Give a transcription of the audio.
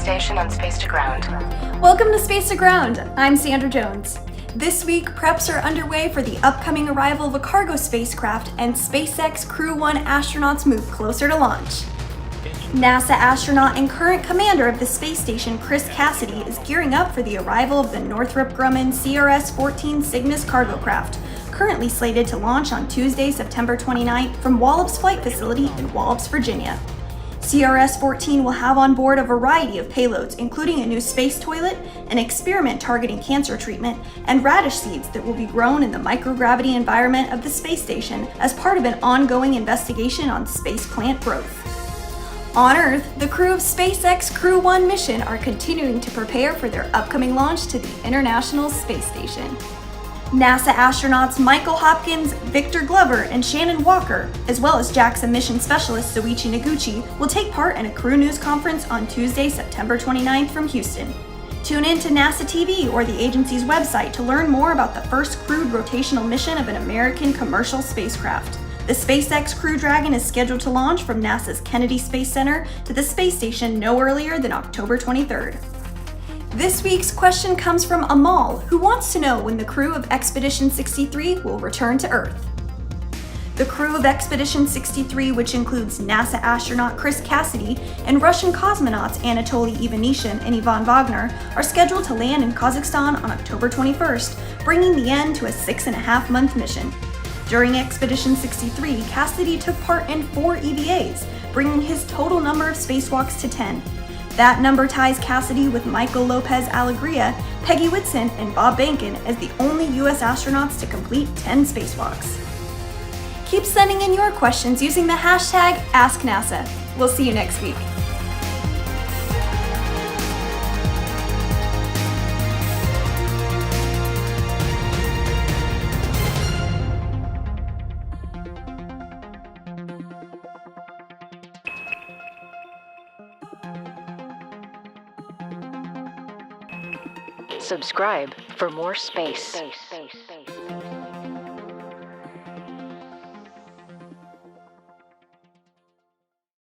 station and space to ground. Welcome to Space to Ground. I'm Sandra Jones. This week, preps are underway for the upcoming arrival of a cargo spacecraft, and SpaceX Crew 1 astronauts move closer to launch. NASA astronaut and current commander of the space station, Chris Cassidy, is gearing up for the arrival of the Northrop Grumman CRS-14 Cygnus cargo craft, currently slated to launch on Tuesday, September 29th from Wallops Flight Facility in Wallops, Virginia. CRS-14 will have on board a variety of payloads, including a new space toilet, an experiment targeting cancer treatment, and radish seeds that will be grown in the microgravity environment of the space station as part of an ongoing investigation on space plant growth. On Earth, the crew of SpaceX Crew 1 mission are continuing to prepare for their upcoming launch to the International Space Station. NASA astronauts Michael Hopkins, Victor Glover, and Shannon Walker, as well as JAXA mission specialist Soichi Noguchi, will take part in a crew news conference on Tuesday, September 29th from Houston. Tune in to NASA TV or the agency's website to learn more about the first crewed rotational mission of an American commercial spacecraft. The SpaceX Crew Dragon is scheduled to launch from NASA's Kennedy Space Center to the space station no earlier than October 23rd. This week's question comes from Amal, who wants to know when the crew of Expedition 63 will return to Earth. The crew of Expedition 63, which includes NASA astronaut Chris Cassidy and Russian cosmonauts Anatoly Ivanishin and Ivan Wagner, are scheduled to land in Kazakhstan on October 21st, bringing the end to a 6.5-month mission. During Expedition 63, Cassidy took part in 4 EVAs, bringing his total number of spacewalks to 10. That number ties Cassidy with Michael Lopez Alegria, Peggy Whitson, and Bob Behnken as the only U.S. astronauts to complete 10 spacewalks. Keep sending in your questions using the hashtag AskNASA. We'll see you next week. Subscribe for more space.